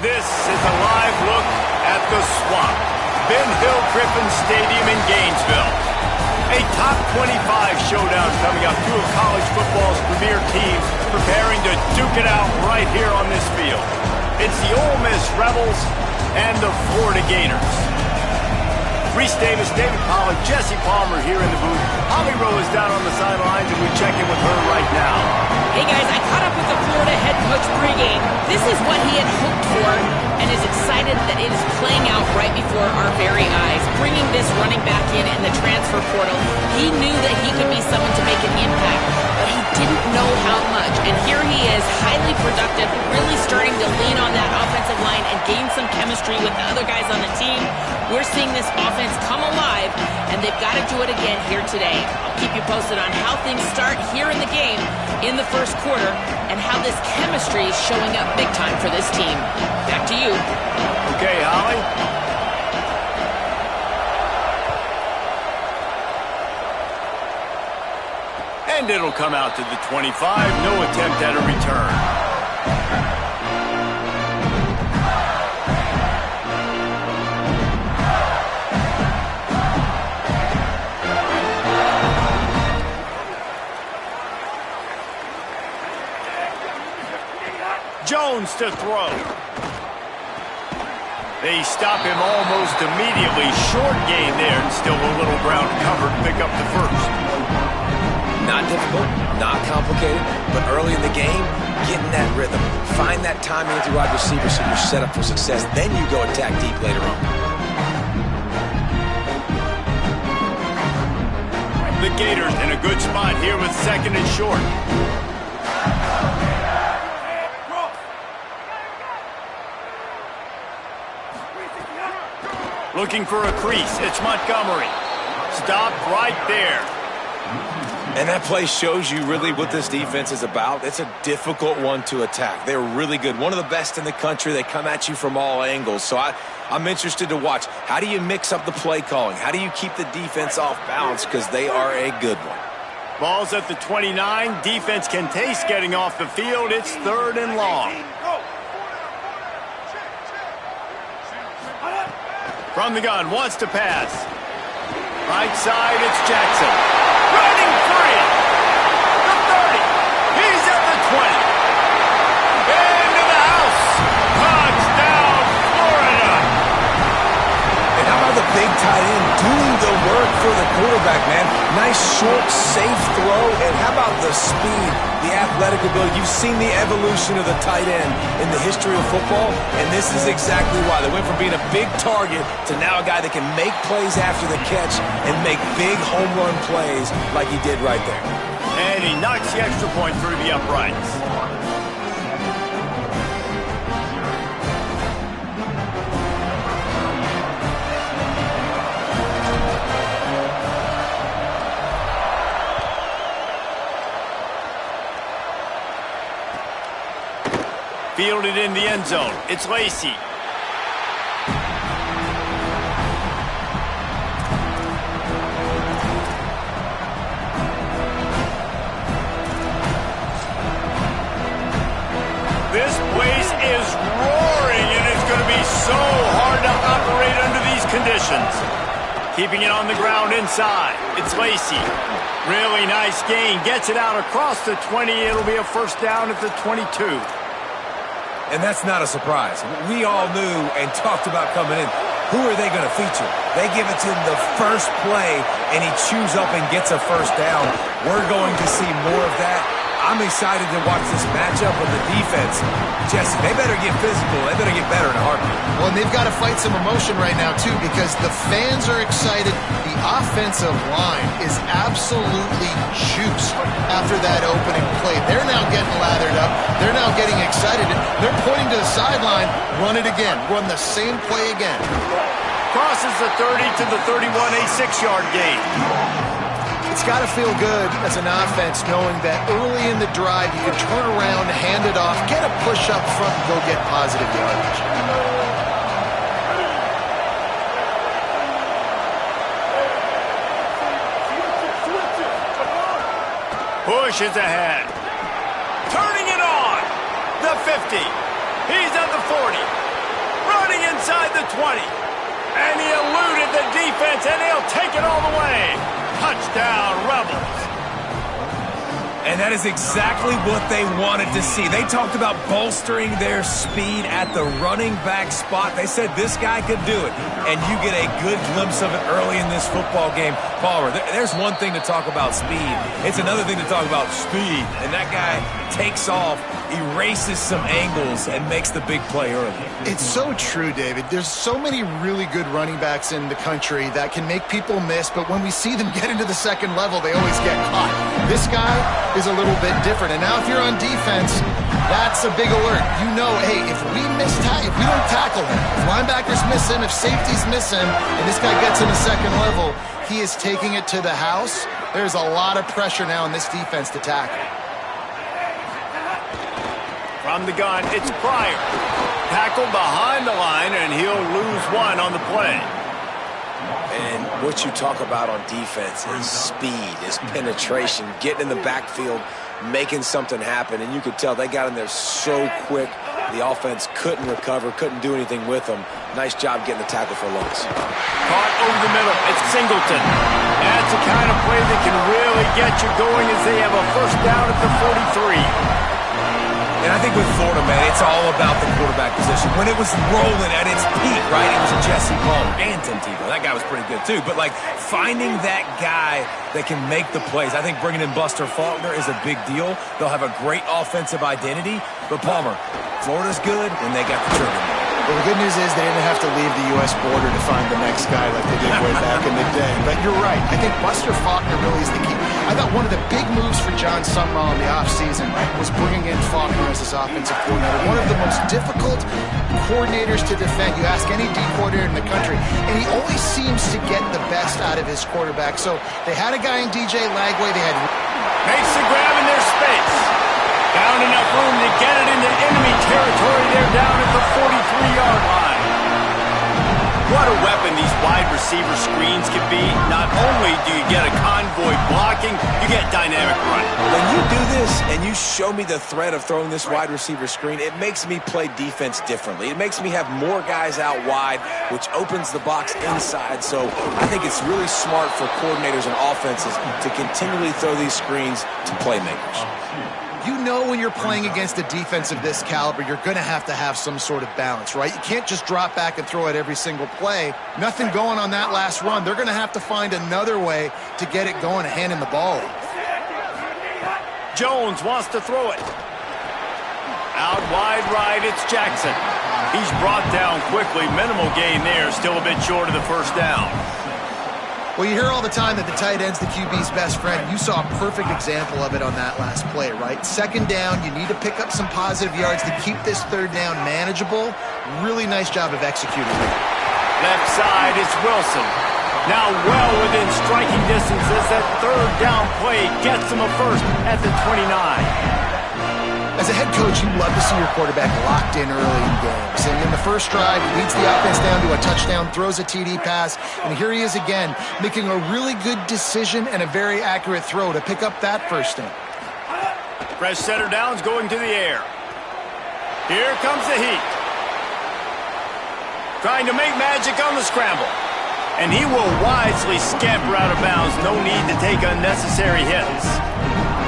This is a live look at the Swamp, Ben Hill Griffin Stadium in Gainesville. A top 25 showdown coming up. Two of college football's premier teams preparing to duke it out right here on this field. It's the Ole Miss Rebels and the Florida Gators. Reese Davis, David Pollack, Jesse Palmer here in the booth. Holly Rowe is down on the sidelines, and we check in with her right now. Hey guys, I caught up with the Florida head coach pregame. This is what he had hoped for and is excited that it is playing out right before our very eyes. Bringing this running back in the transfer portal, he knew that he could be someone to make an impact, but he didn't know how much. And here he is, highly productive, really starting to lean on that offensive line and gain some chemistry with the other guys on the team. We're seeing this offense come alive, and they've got to do it again here today. I'll keep you posted on how things start here in the game in the first quarter and how this chemistry is showing up big time for this team. Back to you. Okay, Holly. And it'll come out to the 25. No attempt at a return. Jones to throw. They stop him almost immediately. Short gain there, and still a little ground covered to pick up the first. Not difficult, not complicated, but early in the game, getting that rhythm. Find that timing with your wide receiver so you're set up for success. Then you go attack deep later on. The Gators in a good spot here with second and short. Looking for a crease. It's Montgomery. Stopped right there. And that play shows you really what this defense is about. It's a difficult one to attack. They're really good. One of the best in the country. They come at you from all angles. So I'm interested to watch. How do you mix up the play calling? How do you keep the defense off balance? Because they are a good one. Ball's at the 29. Defense can taste getting off the field. It's third and long. From the gun, wants to pass. Right side, it's Jackson. Running free. The 30. He's at the 20. Into the house. Touchdown, Florida. And how about the big tight end doing the work for the quarterback, man? Nice, short, safe throw. And how about the speed, the athletic ability? You've seen the evolution of the tight end in the history of football, and this is exactly why. They went from being a big target to now a guy that can make plays after the catch and make big home run plays like he did right there. And he knocks the extra point through the uprights. Fielded in the end zone. It's Lacey. This place is roaring, and it's going to be so hard to operate under these conditions. Keeping it on the ground inside. It's Lacey. Really nice gain. Gets it out across the 20. It'll be a first down at the 22. And that's not a surprise. We all knew and talked about coming in. Who are they going to feature? They give it to him the first play, and he chews up and gets a first down. We're going to see more of that. I'm excited to watch this matchup with the defense. Jesse, they better get physical. They better get better in a heartbeat. Well, and they've got to fight some emotion right now, too, because the fans are excited. The offensive line is absolutely juiced after that opening play. They're now getting lathered up. They're now getting excited. They're pointing to the sideline. Run it again. Run the same play again. Crosses the 30 to the 31, a 6-yard gain. It's got to feel good as an offense knowing that early in the drive you can turn around, hand it off, get a push up front, and go get positive yardage. Pushes ahead. Turning it on. The 50. He's at the 40. running inside the 20. And he eluded the defense, and he'll take it all the way. Touchdown, Rebels. And that is exactly what they wanted to see. They talked about bolstering their speed at the running back spot. They said this guy could do it. And you get a good glimpse of it early in this football game. Palmer, there's one thing to talk about speed. It's another thing to talk about speed. And that guy takes off, erases some angles, and makes the big play early. It's so true, David. There's so many really good running backs in the country that can make people miss, but when we see them get into the second level, they always get caught. This guy is a little bit different. And now if you're on defense, that's a big alert. You know, hey, if we don't tackle him, if linebackers miss him, if safeties miss him, and this guy gets in the second level, he is taking it to the house. There's a lot of pressure now in this defense to tackle. From the gun, it's Pryor. Tackled behind the line, and he'll lose one on the play. And what you talk about on defense is speed, is penetration, getting in the backfield, making something happen. And you could tell they got in there so quick, the offense couldn't recover, couldn't do anything with them. Nice job getting the tackle for loss. Caught over the middle. It's Singleton. That's the kind of play that can really get you going as they have a first down at the 43. And I think with Florida, man, it's all about the quarterback position. When it was rolling at its peak, right, it was Jesse Palmer and Tim Tebow. That guy was pretty good, too. But, like, finding that guy that can make the plays, I think bringing in Buster Faulkner is a big deal. They'll have a great offensive identity. But, Palmer, Florida's good when they got the trigger. Well, the good news is they didn't have to leave the U.S. border to find the next guy like they did way back in the day. But you're right. I think Buster Faulkner really is the key. I thought one of the big moves for John Summerall in the offseason was bringing in Faulkner as his offensive coordinator. One of the most difficult coordinators to defend. You ask any D coordinator in the country, and he always seems to get the best out of his quarterback. So they had a guy in DJ Lagway. They had makes the grab in their space. Found enough room to get it into enemy territory. They're down at the 43-yard line. What a weapon these wide receiver screens can be. Not only do you get a convoy blocking, you get dynamic running. When you do this and you show me the threat of throwing this wide receiver screen, it makes me play defense differently. It makes me have more guys out wide, which opens the box inside. So I think it's really smart for coordinators and offenses to continually throw these screens to playmakers. You know when you're playing against a defense of this caliber, you're going to have some sort of balance, right? You can't just drop back and throw it every single play. Nothing going on that last run. They're going to have to find another way to get it going and handing the ball off. Jones wants to throw it. Out wide right, it's Jackson. He's brought down quickly. Minimal gain there. Still a bit short of the first down. Well, you hear all the time that the tight end's the QB's best friend. You saw a perfect example of it on that last play, right? Second down, you need to pick up some positive yards to keep this third down manageable. Really nice job of executing it. Left side, it's Wilson. Now well within striking distance as that third down play gets him a first at the 29. As a head coach, you love to see your quarterback locked in early in games. And in the first drive, he leads the offense down to a touchdown, throws a TD pass, and here he is again, making a really good decision and a very accurate throw to pick up that first down. Fresh center downs going to the air. Here comes the heat. Trying to make magic on the scramble. And he will wisely scamper out of bounds. No need to take unnecessary hits.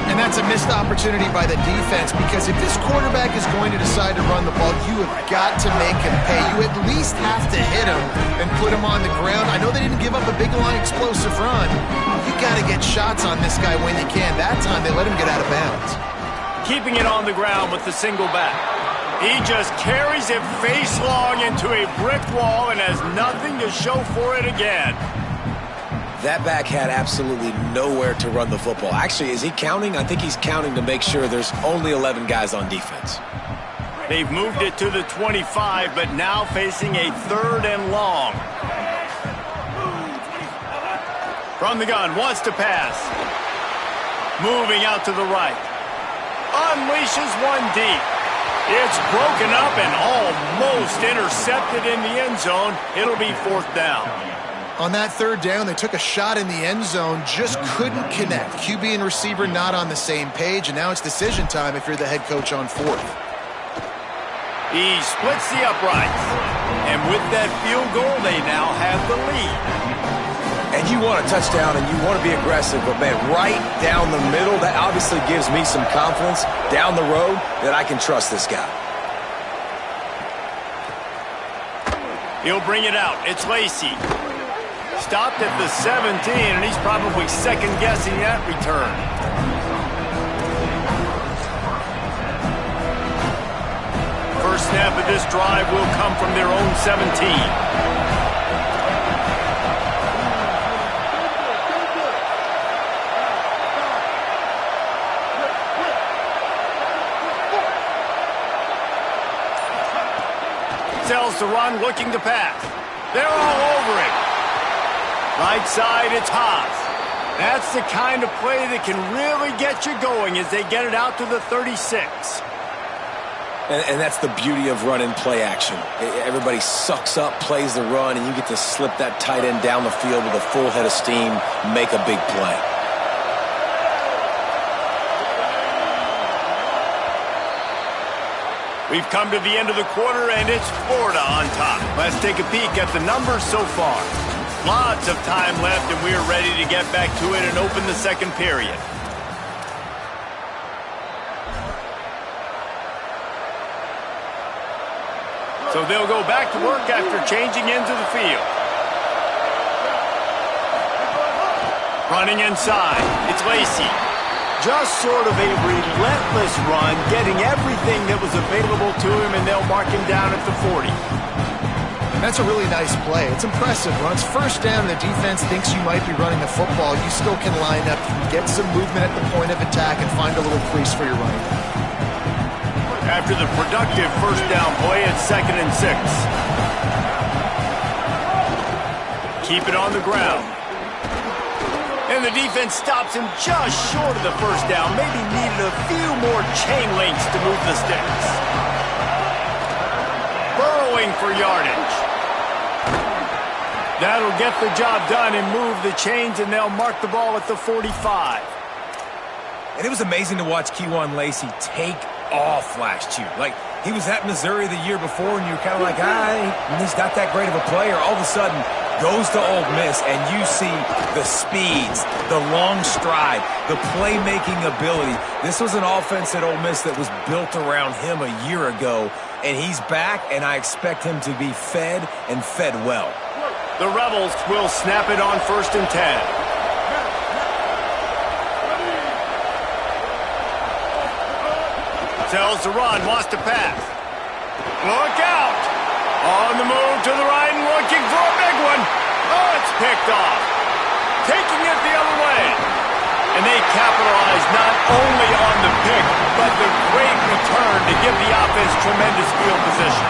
And that's a missed opportunity by the defense, because if this quarterback is going to decide to run the ball, you have got to make him pay. You at least have to hit him and put him on the ground. I know they didn't give up a big line explosive run. You got to get shots on this guy when you can. That time they let him get out of bounds. Keeping it on the ground with the single back. He just carries it face long into a brick wall and has nothing to show for it again. That back had absolutely nowhere to run the football. Actually, is he counting? I think he's counting to make sure there's only 11 guys on defense. They've moved it to the 25, but now facing a third and long. From the gun, wants to pass. Moving out to the right. Unleashes one deep. It's broken up and almost intercepted in the end zone. It'll be fourth down. On that third down, they took a shot in the end zone, just couldn't connect. QB and receiver not on the same page, and now it's decision time if you're the head coach on fourth. He splits the uprights. And with that field goal, they now have the lead. And you want a touchdown and you want to be aggressive, but, man, right down the middle, that obviously gives me some confidence down the road that I can trust this guy. He'll bring it out. It's Lacy. Stopped at the 17, and he's probably second-guessing that return. First snap of this drive will come from their own 17. Sells to run, looking to pass. They're all over him. Right side, it's Haas. That's the kind of play that can really get you going as they get it out to the 36. And that's the beauty of running play action. Everybody sucks up, plays the run, and you get to slip that tight end down the field with a full head of steam, make a big play. We've come to the end of the quarter, and it's Florida on top. Let's take a peek at the numbers so far. Lots of time left, and we're ready to get back to it and open the second period. So they'll go back to work after changing into the field. Running inside, it's Lacy. Just sort of a relentless run, getting everything that was available to him, and they'll mark him down at the 40. That's a really nice play. It's impressive. When it's first down and the defense thinks you might be running the football, you still can line up, get some movement at the point of attack, and find a little crease for your running back. After the productive first down play, it's 2nd and 6. Keep it on the ground. And the defense stops him just short of the first down. Maybe needed a few more chain links to move the sticks. Burrowing for yardage. That'll get the job done and move the chains, and they'll mark the ball at the 45. And it was amazing to watch Keywan Lacy take off last year. Like, he was at Missouri the year before, and you were kind of like, he's not that great of a player. All of a sudden, goes to Ole Miss, and you see the speeds, the long stride, the playmaking ability. This was an offense at Ole Miss that was built around him a year ago, and he's back, and I expect him to be fed and fed well. The Rebels will snap it on 1st and 10. Tells to run, wants to pass. Look out! On the move to the right and looking for a big one. Oh, it's picked off. Taking it the other way. And they capitalize not only on the pick, but the great return to give the offense tremendous field position.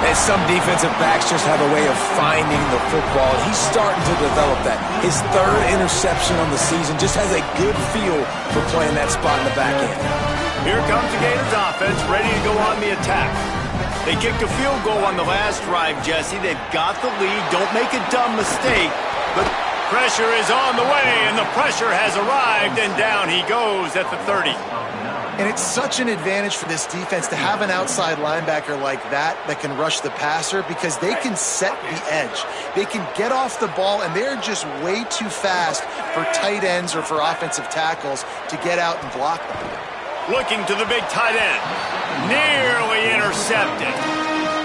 And some defensive backs just have a way of finding the football. He's starting to develop that. His 3rd interception on the season just has a good feel for playing that spot in the back end. Here comes the Gators offense, ready to go on the attack. They kicked a field goal on the last drive, Jesse. They've got the lead. Don't make a dumb mistake. But pressure is on the way, and the pressure has arrived, and down he goes at the 30. And it's such an advantage for this defense to have an outside linebacker like that can rush the passer, because they can set the edge. They can get off the ball, and they're just way too fast for tight ends or for offensive tackles to get out and block them. Looking to the big tight end. Nearly intercepted.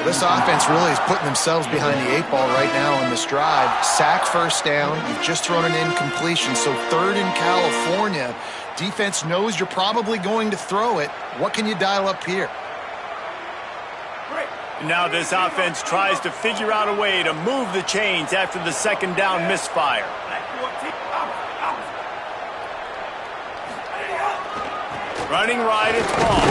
This offense really is putting themselves behind the 8 ball right now on this drive. Sack first down. You've just thrown an incompletion. So 3rd in California. Defense knows you're probably going to throw it. What can you dial up here? Now this offense tries to figure out a way to move the chains after the 2nd down misfire. Running right, it's ball.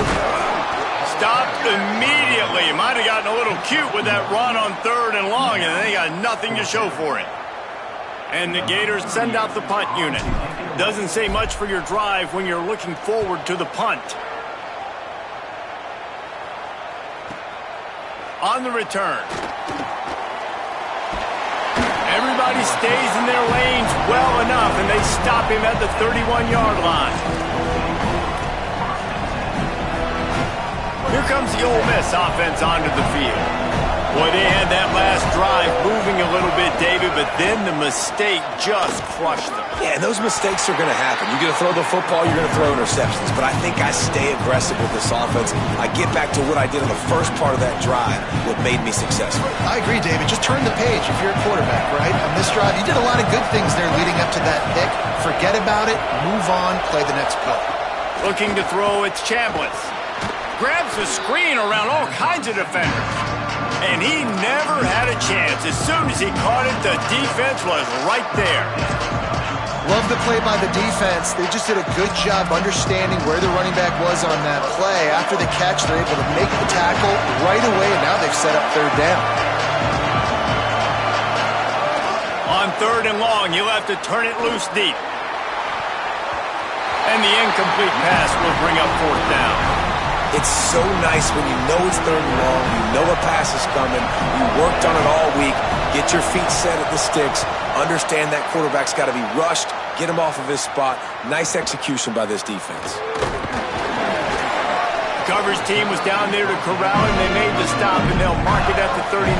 Stopped immediately. Might have gotten a little cute with that run on 3rd and long, and they got nothing to show for it. And the Gators send out the punt unit. Doesn't say much for your drive when you're looking forward to the punt. On the return. Everybody stays in their lanes well enough, and they stop him at the 31-yard line. Here comes the Ole Miss offense onto the field. Boy, they had that last drive moving a little bit, David, but then the mistake just crushed them. Yeah, and those mistakes are going to happen. You're going to throw the football, you're going to throw interceptions. But I think I stay aggressive with this offense. I get back to what I did in the first part of that drive, what made me successful. I agree, David. Just turn the page if you're a quarterback, right? On this drive, you did a lot of good things there leading up to that pick. Forget about it, move on, play the next play. Looking to throw, it's Chambliss. Grabs the screen around all kinds of defenders. And he never had a chance. As soon as he caught it, the defense was right there. Love the play by the defense. They just did a good job understanding where the running back was on that play. After the catch, they're able to make the tackle right away, and now they've set up third down. On 3rd and long, you'll have to turn it loose deep. And the incomplete pass will bring up 4th down. It's so nice when you know it's 3rd and long, you know a pass is coming, you worked on it all week, get your feet set at the sticks, understand that quarterback's got to be rushed, get him off of his spot. Nice execution by this defense. The coverage team was down there to corral him. They made the stop, and they'll mark it at the 39.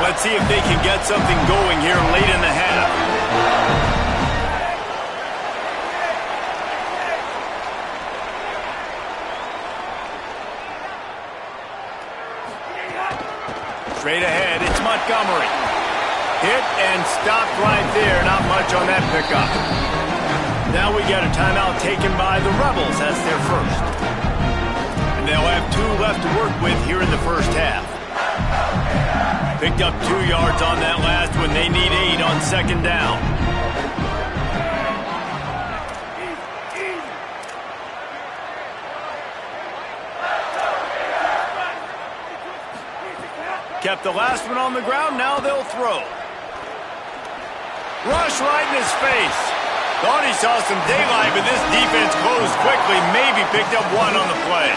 Let's see if they can get something going here late in the half. Straight ahead, it's Montgomery. Hit and stopped right there. Not much on that pickup. Now we got a timeout taken by the Rebels. That's their first. And they'll have 2 left to work with here in the first half. Picked up 2 yards on that last one. They need 8 on 2nd down. Kept the last one on the ground. Now they'll throw. Rush right in his face. Thought he saw some daylight, but this defense closed quickly. Maybe picked up 1 on the play.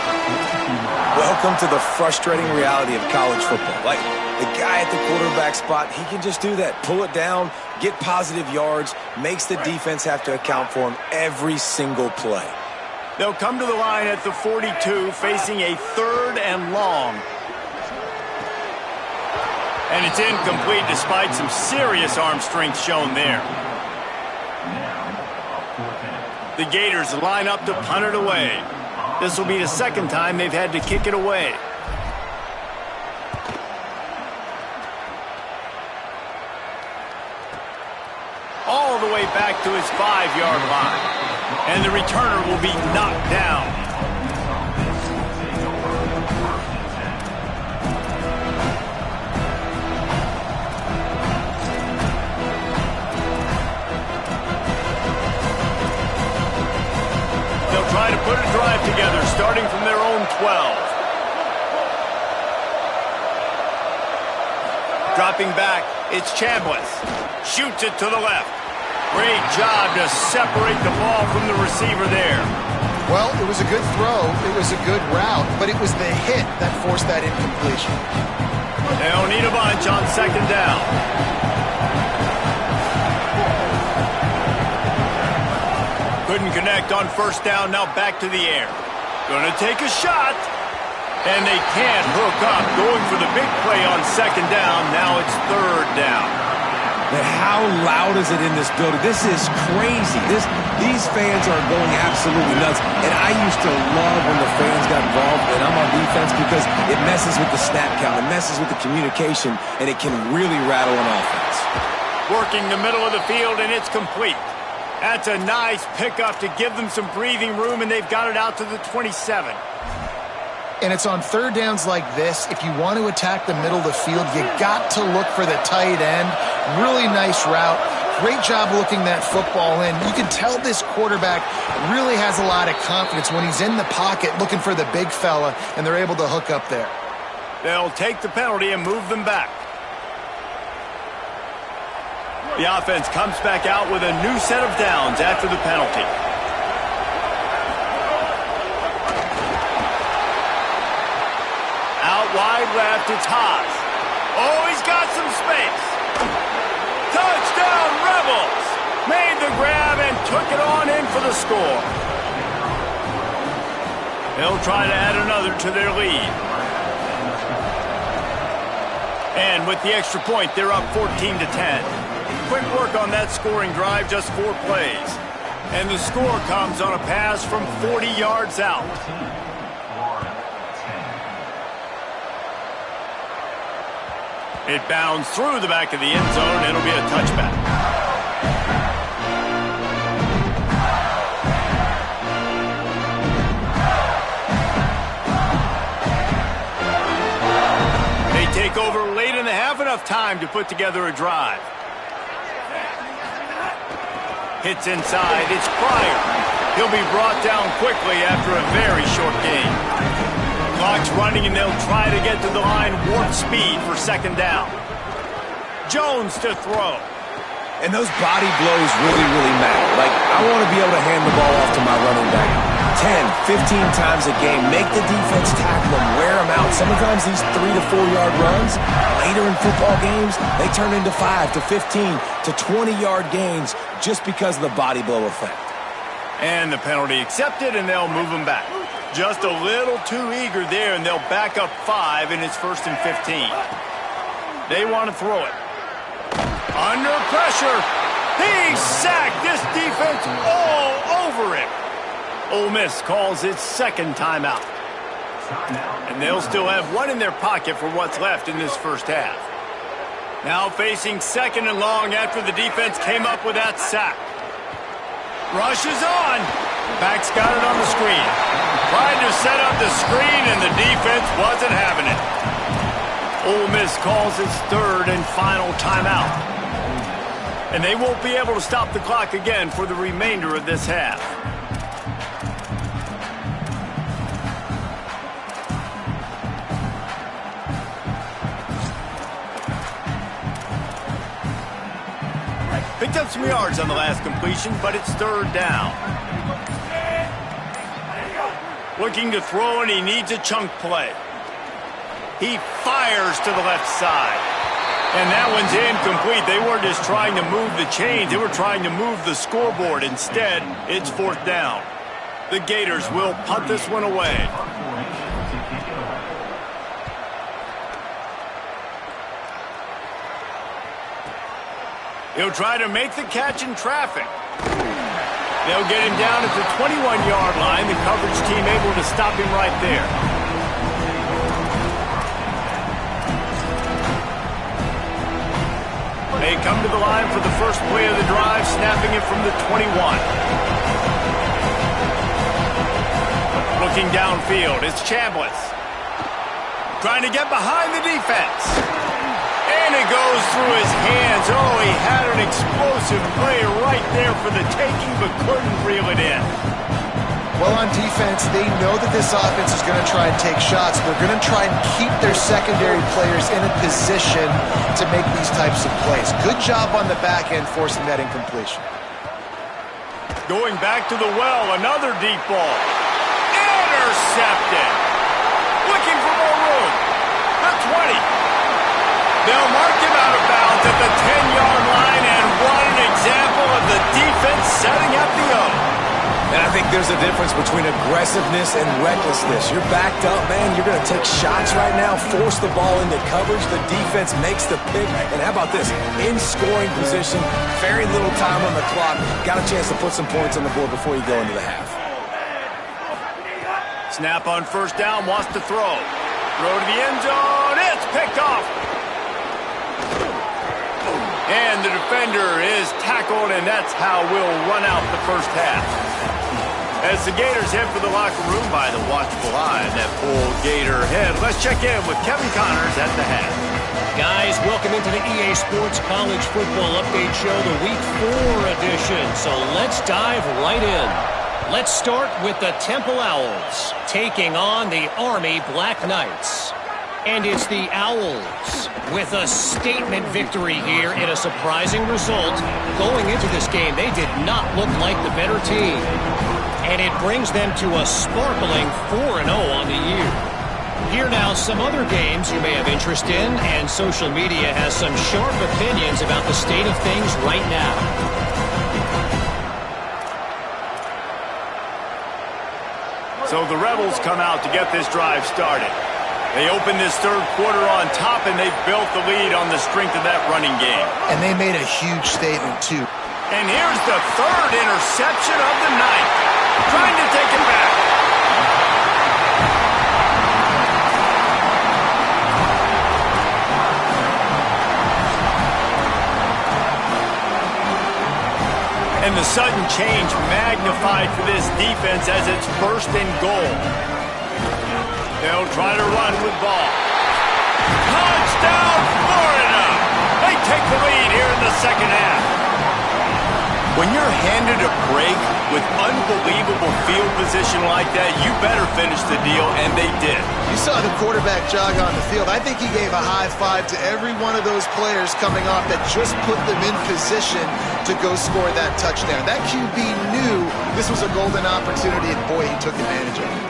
Welcome to the frustrating reality of college football. Like, the guy at the quarterback spot, he can just do that. Pull it down, get positive yards, makes the defense have to account for him every single play. They'll come to the line at the 42, facing a 3rd and long. And it's incomplete despite some serious arm strength shown there. The Gators line up to punt it away. This will be the 2nd time they've had to kick it away. All the way back to his 5-yard line. And the returner will be knocked down. They'll try to put a drive together, starting from their own 12. Dropping back, it's Chambliss. Shoots it to the left. Great job to separate the ball from the receiver there. Well, it was a good throw. It was a good route, but it was the hit that forced that incompletion. They'll need a bunch on 2nd down. Couldn't connect on 1st down, now back to the air. Gonna take a shot. And they can't hook up. Going for the big play on 2nd down. Now it's 3rd down. But how loud is it in this building? This is crazy. These fans are going absolutely nuts. And I used to love when the fans got involved, and I'm on defense, because it messes with the snap count. It messes with the communication, and it can really rattle an offense. Working the middle of the field, and it's complete. That's a nice pickup to give them some breathing room, and they've got it out to the 27. And it's on 3rd downs like this. If you want to attack the middle of the field, you got to look for the tight end. Really nice route. Great job looking that football in. You can tell this quarterback really has a lot of confidence when he's in the pocket looking for the big fella, and they're able to hook up there. They'll take the penalty and move them back. The offense comes back out with a new set of downs after the penalty. Out wide left, it's Haas. Oh, he's got some space. Touchdown, Rebels! Made the grab and took it on in for the score. They'll try to add another to their lead. And with the extra point, they're up 14-10. Quick work on that scoring drive, just 4 plays. And the score comes on a pass from 40 yards out. It bounds through the back of the end zone. It'll be a touchback. They take over late in the half, enough time to put together a drive. Hits inside. It's Pryor. He'll be brought down quickly after a very short game. Clock's running, and they'll try to get to the line warp speed for second down. Jones to throw. And those body blows really matter. Like, I want to be able to hand the ball off to my running back 10, 15 times a game. Make the defense tackle them, wear them out. Sometimes these 3 to 4 yard runs, later in football games, they turn into 5 to 15 to 20-yard gains just because of the body blow effect. And the penalty accepted, and they'll move them back. Just a little too eager there, and they'll back up 5, and it's 1st and 15. They want to throw it. Under pressure. He's sacked. This defense all over him. Ole Miss calls its second timeout. And they'll still have one in their pocket for what's left in this first half. Now facing 2nd and long after the defense came up with that sack. Rush is on. Back's got it on the screen. Tried to set up the screen, and the defense wasn't having it. Ole Miss calls its 3rd and final timeout. And they won't be able to stop the clock again for the remainder of this half. Picked up some yards on the last completion, but it's 3rd down. Looking to throw, and he needs a chunk play. He fires to the left side. And that one's incomplete. They weren't just trying to move the chains. They were trying to move the scoreboard. Instead, it's 4th down. The Gators will punt this one away. He'll try to make the catch in traffic. They'll get him down at the 21-yard line. The coverage team able to stop him right there. They come to the line for the first play of the drive, snapping it from the 21. Looking downfield, it's Chambliss. Trying to get behind the defense. And it goes through his hands. Oh, he had an explosive play right there for the taking, but couldn't reel it in. Well, on defense, they know that this offense is going to try and take shots. They're going to try and keep their secondary players in a position to make these types of plays. Good job on the back end forcing that incompletion. Going back to the well, another deep ball. Intercepted. Looking for more room. The 20. They'll mark him out of bounds at the 10-yard line, and what an example of the defense setting up the O. And I think there's a difference between aggressiveness and recklessness. You're backed up, man. You're going to take shots right now, force the ball into coverage. The defense makes the pick. And how about this? In scoring position, very little time on the clock. Got a chance to put some points on the board before you go into the half. Snap on 1st down, wants to throw. Throw to the end zone. It's picked off. And the defender is tackled, and that's how we'll run out the first half. As the Gators head for the locker room by the watchful eye of that full Gator head, let's check in with Kevin Connors at the half. Guys, welcome into the EA Sports College Football Update Show, the Week 4 edition. So let's dive right in. Let's start with the Temple Owls taking on the Army Black Knights. And it's the Owls with a statement victory here in a surprising result. Going into this game, they did not look like the better team. And it brings them to a sparkling 4-0 on the year. Here now, some other games you may have interest in, and social media has some sharp opinions about the state of things right now. So the Rebels come out to get this drive started. They open this third quarter on top, and they've built the lead on the strength of that running game. And they made a huge statement, too. And here's the third interception of the night. Trying to take it back. And the sudden change magnified for this defense as it's first and goal. They'll try to run with ball. Touchdown, Florida! They take the lead here in the second half. When you're handed a break with unbelievable field position like that, you better finish the deal, and they did. You saw the quarterback jog on the field. I think he gave a high five to every one of those players coming off that just put them in position to go score that touchdown. That QB knew this was a golden opportunity, and boy, he took advantage of it.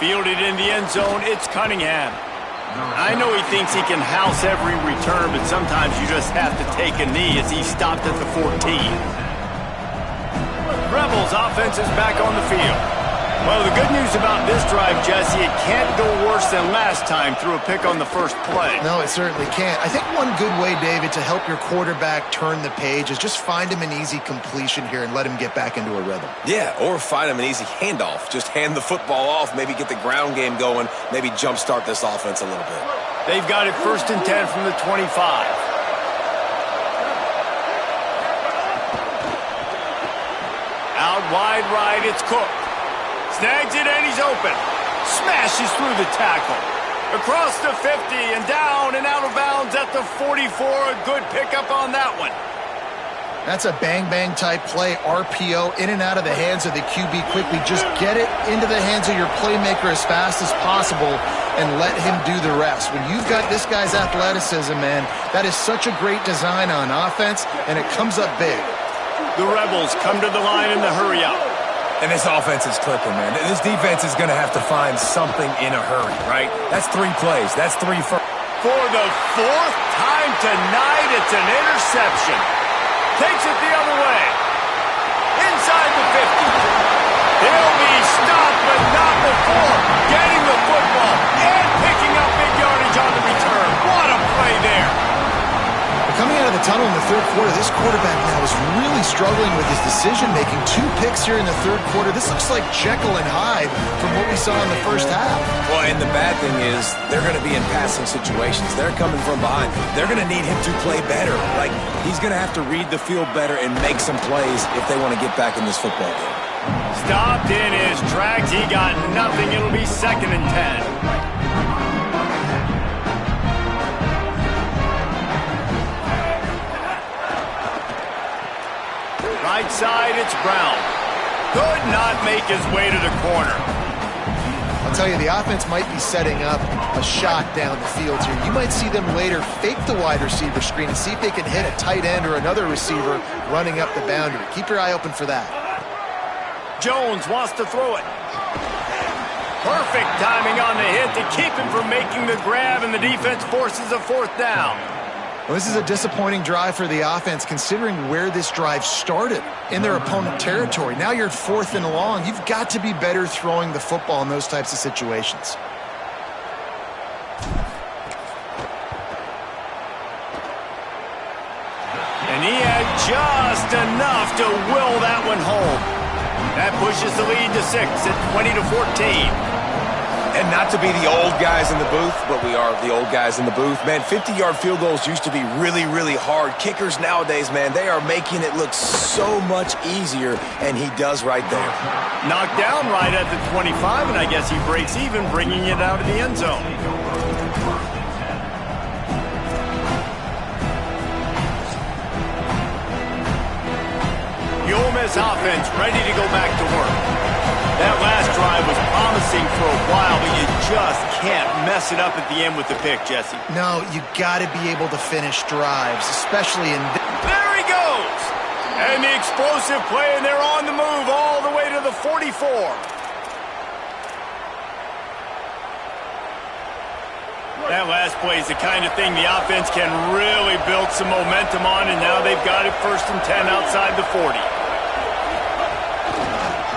Fielded in the end zone, it's Cunningham. I know he thinks he can house every return, but sometimes you just have to take a knee as he stopped at the 14. Rebels offense is back on the field. Well, the good news about this drive, Jesse, it can't go worse than last time through a pick on the first play. No, it certainly can't. I think one good way, David, to help your quarterback turn the page is just find him an easy completion here and let him get back into a rhythm. Yeah, or find him an easy handoff. Just hand the football off, maybe get the ground game going, maybe jumpstart this offense a little bit. They've got it 1st and 10 from the 25. Out wide right, it's Cook. Snags it and he's open. Smashes through the tackle. Across the 50 and down and out of bounds at the 44. A good pickup on that one. That's a bang-bang type play. RPO in and out of the hands of the QB quickly. Just get it into the hands of your playmaker as fast as possible and let him do the rest. When you've got this guy's athleticism, man, that is such a great design on offense, and it comes up big. The Rebels come to the line in the hurry up. And this offense is clicking, man. This defense is going to have to find something in a hurry, right? That's 3 plays. That's 3 first. For the 4th time tonight, it's an interception. Takes it the other way. Inside the 50. They'll be stopped, but not before getting the football and picking up big yardage on the return. What a play there. Coming out of the tunnel in the third quarter, this quarterback now is really struggling with his decision-making. 2 picks here in the third quarter. This looks like Jekyll and Hyde from what we saw in the first half. Well, and the bad thing is they're going to be in passing situations. They're coming from behind. They're going to need him to play better. Like, he's going to have to read the field better and make some plays if they want to get back in this football game. Stopped in his tracks. He got nothing. It'll be 2nd and 10. Right side, it's Brown. Could not make his way to the corner. I'll tell you, the offense might be setting up a shot down the field here. You might see them later fake the wide receiver screen and see if they can hit a tight end or another receiver running up the boundary. Keep your eye open for that. Jones wants to throw it. Perfect timing on the hit to keep him from making the grab, and the defense forces a 4th down. Well, this is a disappointing drive for the offense considering where this drive started in their opponent territory. Now you're at 4th and long. You've got to be better throwing the football in those types of situations. And he had just enough to will that one home. That pushes the lead to 6 at 20-14. And not to be the old guys in the booth, but we are the old guys in the booth. Man, 50-yard field goals used to be really, really hard. Kickers nowadays, man, they are making it look so much easier, and he does right there. Knocked down right at the 25, and I guess he breaks even, bringing it out of the end zone. The Ole Miss offense ready to go back to work. That last drive was promising for a while, but you just can't mess it up at the end with the pick, Jesse. No, you got to be able to finish drives, especially in... There he goes! And the explosive play, and they're on the move all the way to the 44. That last play is the kind of thing the offense can really build some momentum on, and now they've got it 1st and 10 outside the 40.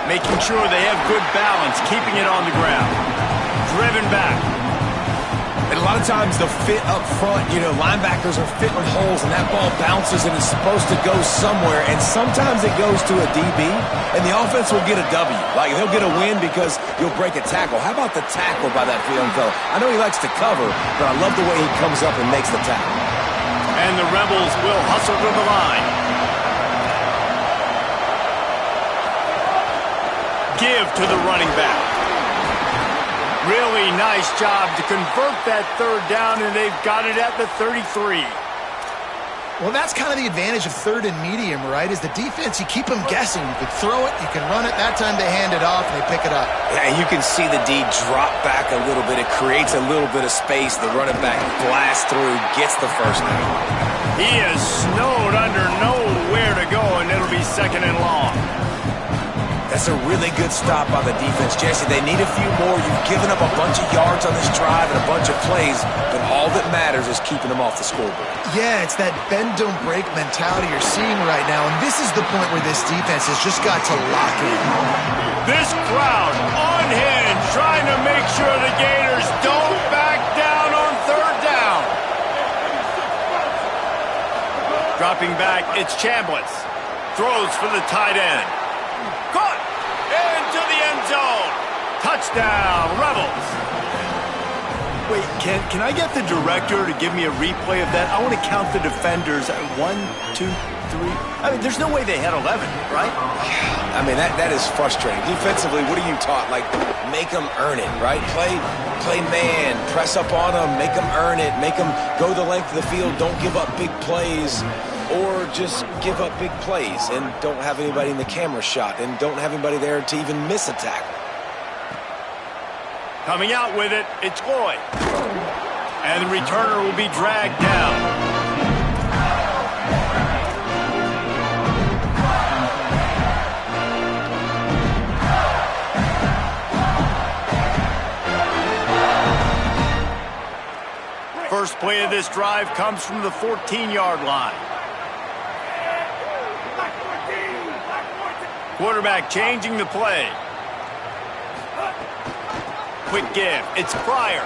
Making sure they have good balance, keeping it on the ground. Driven back. And a lot of times the fit up front, linebackers are fitting holes and that ball bounces and it's supposed to go somewhere, and sometimes it goes to a DB and the offense will get a W. Like, they'll get a win because you'll break a tackle. How about the tackle by that young fella? I know he likes to cover, but I love the way he comes up and makes the tackle. And the Rebels will hustle to the line. Give to the running back. Really nice job to convert that 3rd down, and they've got it at the 33. Well, that's kind of the advantage of 3rd and medium, right? Is the defense, you keep them guessing. You can throw it, you can run it. That time they hand it off and they pick it up. Yeah, and you can see the D drop back a little bit. It creates a little bit of space. The running back blasts through, gets the 1st down. He is snowed under nowhere to go, and it'll be 2nd and long. That's a really good stop by the defense. Jesse, they need a few more. You've given up a bunch of yards on this drive and a bunch of plays, but all that matters is keeping them off the scoreboard. Yeah, it's that bend, don't break mentality you're seeing right now, and this is the point where this defense has just got to lock in. This crowd unhinged, trying to make sure the Gators don't back down on 3rd down. Dropping back, it's Chambliss. Throws for the tight end. Caught into the end zone. Touchdown, Rebels. Wait, can I get the director to give me a replay of that? I want to count the defenders. 1, 2, 3. I mean, there's no way they had 11, right? I mean, that is frustrating. Defensively, what are you taught? Like, make them earn it, right? Play man, press up on them, make them earn it, make them go the length of the field, don't give up big plays. Or just give up big plays and don't have anybody in the camera shot and don't have anybody there to even miss a tackle. Coming out with it, it's Lloyd. And the returner will be dragged down. First play of this drive comes from the 14-yard line. Quarterback changing the play. Quick give. It's Pryor.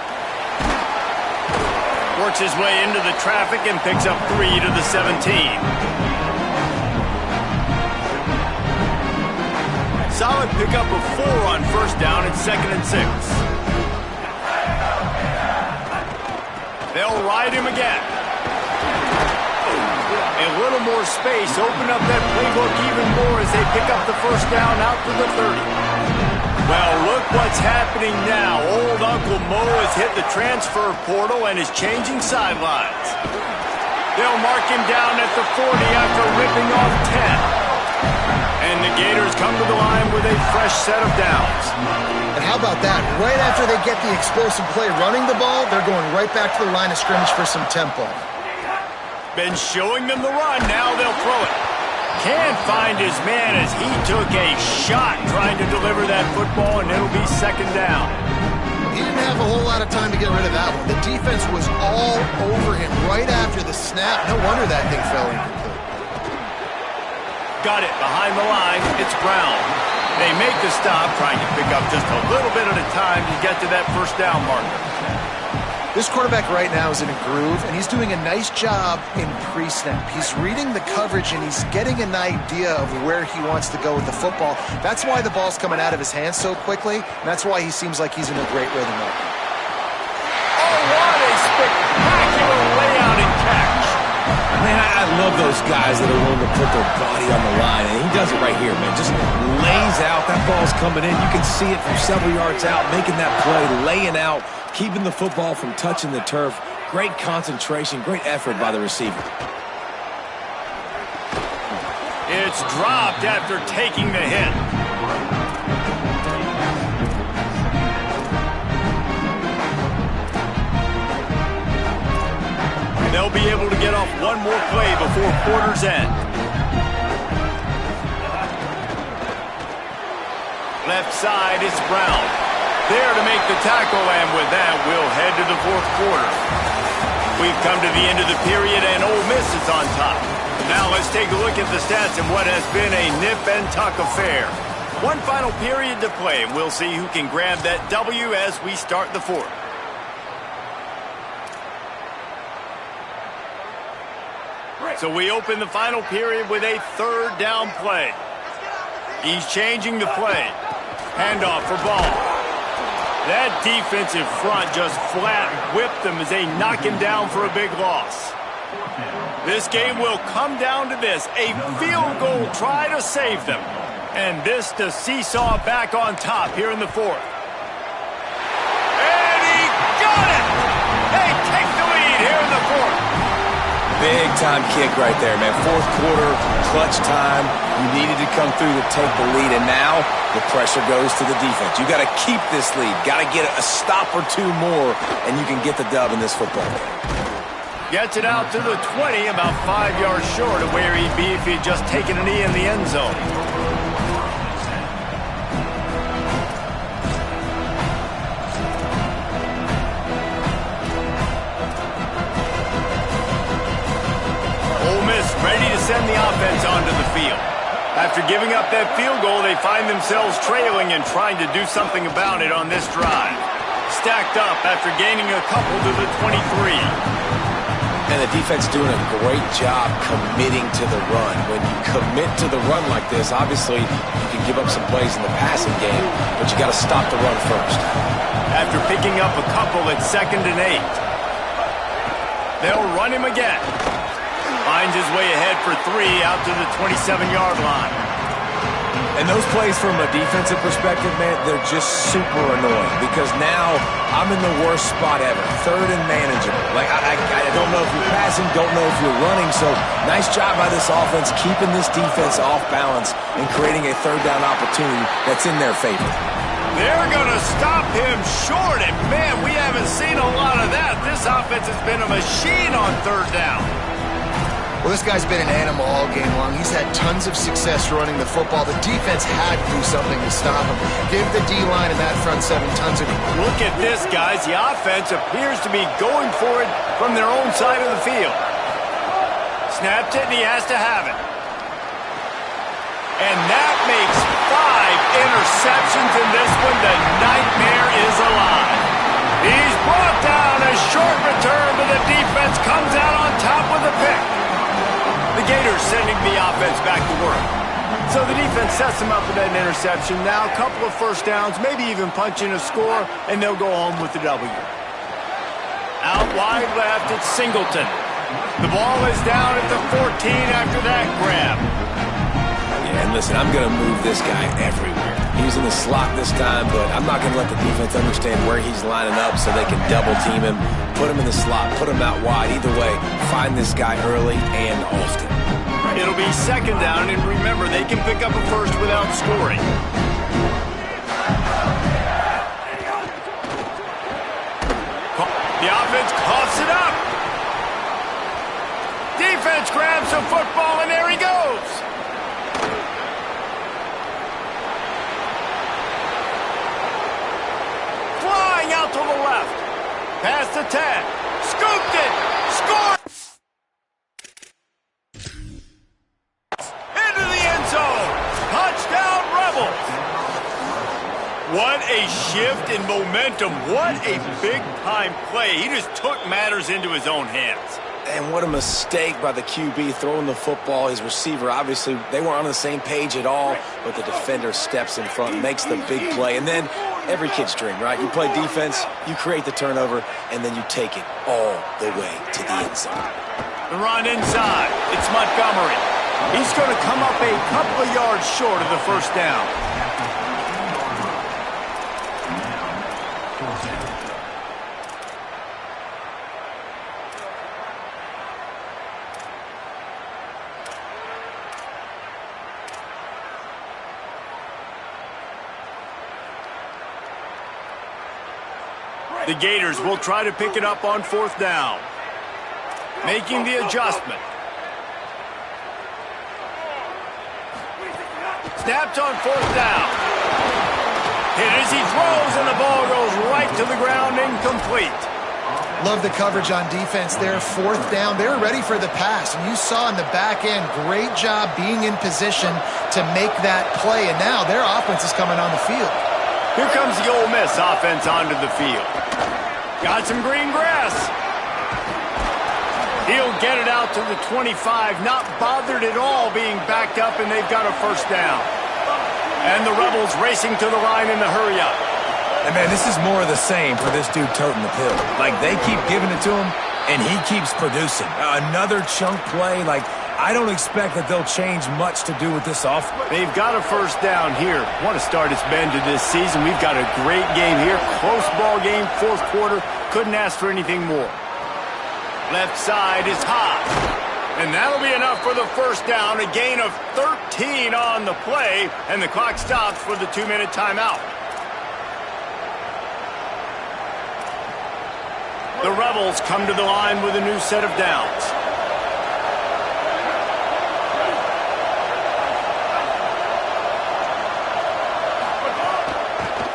Works his way into the traffic and picks up 3 to the 17. Solid pickup of 4 on 1st down at 2nd and 6. They'll ride him again. A little more space, open up that playbook even more as they pick up the 1st down out to the 30. Well, look what's happening now. Old Uncle Mo has hit the transfer portal and is changing sidelines. They'll mark him down at the 40 after ripping off 10. And the Gators come to the line with a fresh set of downs. And how about that? Right after they get the explosive play running the ball, they're going right back to the line of scrimmage for some tempo. Been showing them the run, now they'll throw it. Can't find his man as he took a shot trying to deliver that football, and it'll be 2nd down. He didn't have a whole lot of time to get rid of that one. The defense was all over him right after the snap. No wonder that thing fell incomplete. Got it behind the line, it's Brown. They make the stop, trying to pick up just a little bit at a time to get to that 1st down marker. This quarterback right now is in a groove, and he's doing a nice job in pre-snap. He's reading the coverage, and he's getting an idea of where he wants to go with the football. That's why the ball's coming out of his hands so quickly, and that's why he seems like he's in a great rhythm right now. Oh, what a spectacular layout and catch. Man, I love those guys that are willing to put their body on the line, and he does it right here, man. Just lays out. That ball's coming in. You can see it from several yards out, making that play, laying out, keeping the football from touching the turf. Great concentration, great effort by the receiver. It's dropped after taking the hit. They'll be able to get off one more play before quarter's end. Left side, it's Brown. there to make the tackle, and with that, we'll head to the fourth quarter. We've come to the end of the period, and Ole Miss is on top. Now let's take a look at the stats in what has been a nip-and-tuck affair. One final period to play, and we'll see who can grab that W as we start the fourth. So we open the final period with a third down play. He's changing the play. Handoff for ball. That defensive front just flat whipped them as they knock him down for a big loss. This game will come down to this, a field goal try to save them. And this to seesaw back on top here in the fourth. And he got it! They take the lead here in the fourth. Big-time kick right there, man. Fourth quarter, clutch time. You needed to come through to take the lead, and now the pressure goes to the defense. You got to keep this lead. Got to get a stop or two more, and you can get the dub in this football game. Gets it out to the 20, about 5 yards short of where he'd be if he'd just taken a knee in the end zone. Ole Miss ready to send the offense onto the field. After giving up that field goal, they find themselves trailing and trying to do something about it on this drive. Stacked up after gaining a couple to the 23. And the defense doing a great job committing to the run. When you commit to the run like this, obviously you can give up some plays in the passing game, but you got to stop the run first. After picking up a couple at 2nd and 8, they'll run him again. Finds his way ahead for 3 out to the 27-yard line. And those plays from a defensive perspective, man, they're just super annoying because now I'm in the worst spot ever. 3rd and manageable. Like, I don't know if you're passing, don't know if you're running. So nice job by this offense keeping this defense off balance and creating a 3rd down opportunity that's in their favor. They're going to stop him short, and man, we haven't seen a lot of that. This offense has been a machine on 3rd down. Well, this guy's been an animal all game long. He's had tons of success running the football. The defense had to do something to stop him. Give the D-line and that front 7 tons of... Look at this, guys. The offense appears to be going for it from their own side of the field. Snapped it, and he has to have it. And that makes 5 interceptions in this one. The nightmare is alive. He's brought down. A short return, but the defense comes out on top with a pick. The Gators sending the offense back to work. So the defense sets them up with that interception. Now a couple of first downs, maybe even punch in a score, and they'll go home with the W. Out wide left, it's Singleton. The ball is down at the 14 after that grab. Yeah, and listen, I'm going to move this guy everywhere. He's in the slot this time, but I'm not going to let the defense understand where he's lining up so they can double team him, put him in the slot, put him out wide. Either way, find this guy early and often. It'll be 2nd down, and remember, they can pick up a first without scoring. The offense coughs it up. Defense grabs the football, and there he goes. Flying out to the left. Past the 10. Scooped it. Scored. Into the end zone. Touchdown, Rebels. What a shift in momentum. What a big-time play. He just took matters into his own hands. And what a mistake by the QB throwing the football. His receiver, obviously, they weren't on the same page at all, but the defender steps in front, makes the big play. And then every kid's dream, right? You play defense, you create the turnover, and then you take it all the way to the end zone. The run inside. It's Montgomery. He's going to come up a couple of yards short of the first down. The Gators will try to pick it up on 4th down. Making the adjustment. Snapped on 4th down. Hit as he throws, and the ball goes right to the ground, incomplete. Love the coverage on defense there. 4th down. They were ready for the pass. And you saw in the back end, great job being in position to make that play. And now their offense is coming on the field. Here comes the Ole Miss offense onto the field. Got some green grass. He'll get it out to the 25. Not bothered at all being backed up, and they've got a first down. And the Rebels racing to the line in the hurry-up. And, man, this is more of the same for this dude toting the pill. Like, they keep giving it to him, and he keeps producing. Another chunk play. Like, I don't expect that they'll change much to do with this offense. They've got a first down here. What a start it's been to this season. We've got a great game here. Close ball game, 4th quarter. Couldn't ask for anything more. Left side is hot. And that'll be enough for the first down. A gain of 13 on the play, and the clock stops for the 2-minute timeout. The Rebels come to the line with a new set of downs.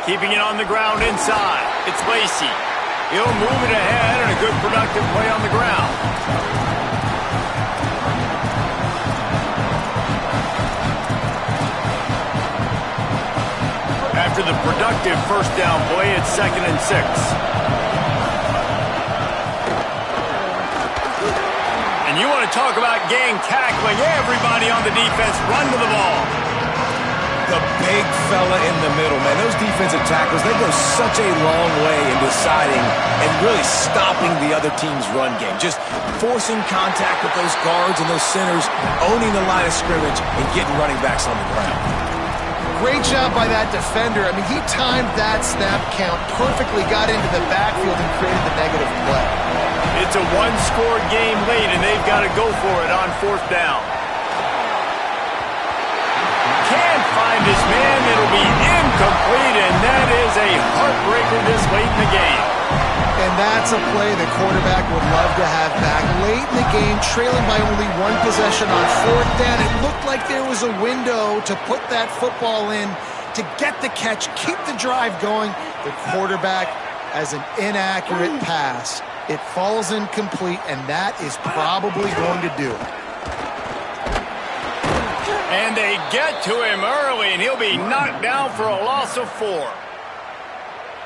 Keeping it on the ground inside. It's Lacey. He'll move it ahead, and a good productive play on the ground. After the productive first down play, it's 2nd and 6. You want to talk about gang tackling. Everybody on the defense run to the ball. The big fella in the middle, man. Those defensive tackles, they go such a long way in deciding and really stopping the other team's run game. Just forcing contact with those guards and those centers, owning the line of scrimmage, and getting running backs on the ground. Great job by that defender. I mean, he timed that snap count perfectly, got into the backfield, and created the negative play. It's a one-score game late, and they've got to go for it on 4th down. Can't find his man. It'll be incomplete, and that is a heartbreaker this late in the game. And that's a play the quarterback would love to have back. Late in the game, trailing by only 1 possession on 4th down. It looked like there was a window to put that football in, to get the catch, keep the drive going. The quarterback has an inaccurate pass. It falls incomplete, and that is probably going to do it. And they get to him early, and he'll be knocked down for a loss of 4.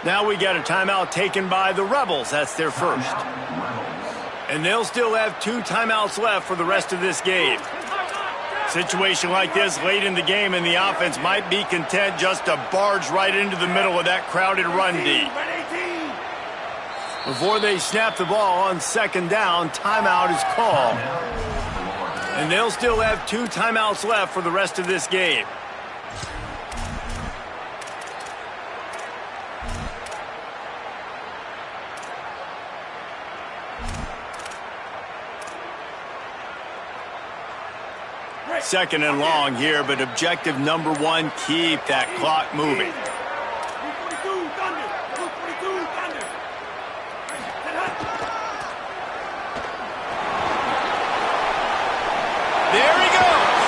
Now we got a timeout taken by the Rebels. That's their first. And they'll still have 2 timeouts left for the rest of this game. Situation like this late in the game, and the offense might be content just to barge right into the middle of that crowded run D. Before they snap the ball on 2nd down, timeout is called. And they'll still have 2 timeouts left for the rest of this game. Second and long here, but objective number 1, keep that clock moving. There he goes.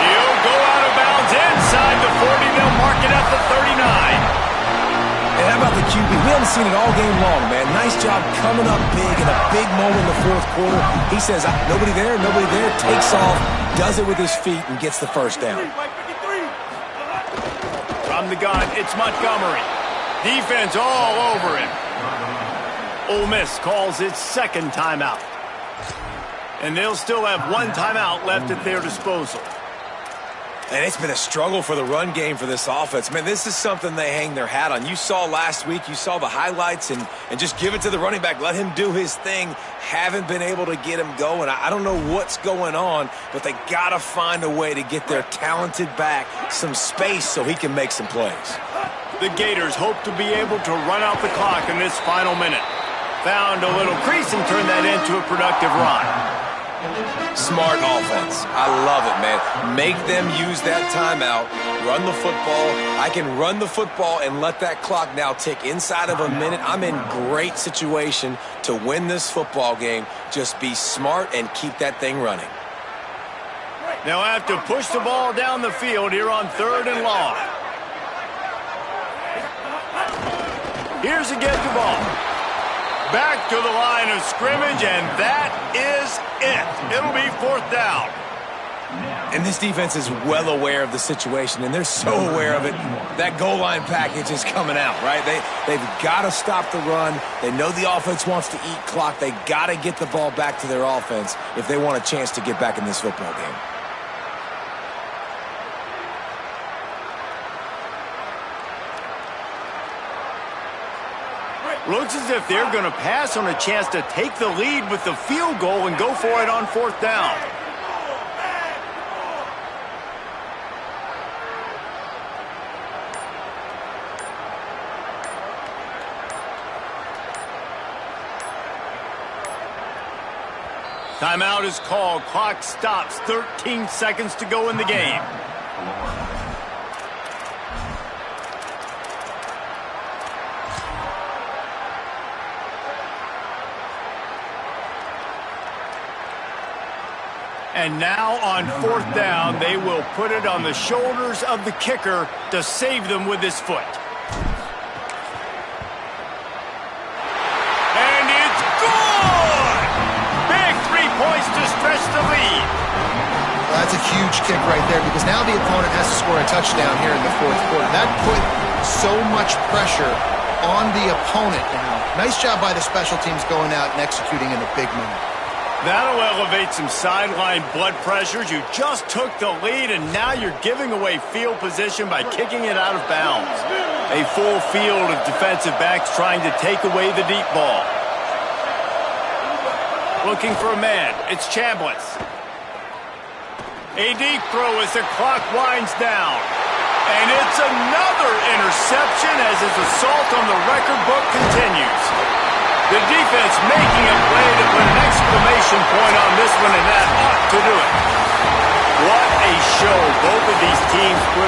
He'll go out of bounds inside the 40. They'll mark it at the 39. And how about the QB? We haven't seen it all game long, man. Nice job coming up big in a big moment in the 4th quarter. He says, nobody there, takes off, does it with his feet, and gets the first down. From the gun, it's Montgomery. Defense all over him. Ole Miss calls its 2nd timeout. And they'll still have 1 timeout left at their disposal. And it's been a struggle for the run game for this offense. Man, this is something they hang their hat on. You saw last week, you saw the highlights, and just give it to the running back. Let him do his thing. Haven't been able to get him going. I don't know what's going on, but they got to find a way to get their talented back some space so he can make some plays. The Gators hope to be able to run out the clock in this final minute. Found a little crease and turned that into a productive run. Smart offense. I love it, man. Make them use that timeout, run the football. I can run the football and let that clock now tick inside of a minute. I'm in great situation to win this football game. Just be smart and keep that thing running. They'll have to push the ball down the field here on 3rd and long. Here's to get the ball. Back to the line of scrimmage, and that is it. It'll be 4th down. And this defense is well aware of the situation, and they're so aware of it. That goal line package is coming out, right? They've got to stop the run. They know the offense wants to eat clock. They got to get the ball back to their offense if they want a chance to get back in this football game. Looks as if they're going to pass on a chance to take the lead with the field goal and go for it on 4th down. Timeout is called. Clock stops. 13 seconds to go in the game. And now on 4th down, they will put it on the shoulders of the kicker to save them with his foot. And it's good! Big 3 points to stretch the lead. Well, that's a huge kick right there because now the opponent has to score a touchdown here in the 4th quarter. That put so much pressure on the opponent now. Nice job by the special teams going out and executing in a big moment. That'll elevate some sideline blood pressures. You just took the lead, and now you're giving away field position by kicking it out of bounds. A full field of defensive backs trying to take away the deep ball. Looking for a man. It's Chambliss. A deep throw as the clock winds down. And it's another interception as his assault on the record book continues. The defense making a play to put an exclamation point on this one, and that ought to do it. What a show both of these teams put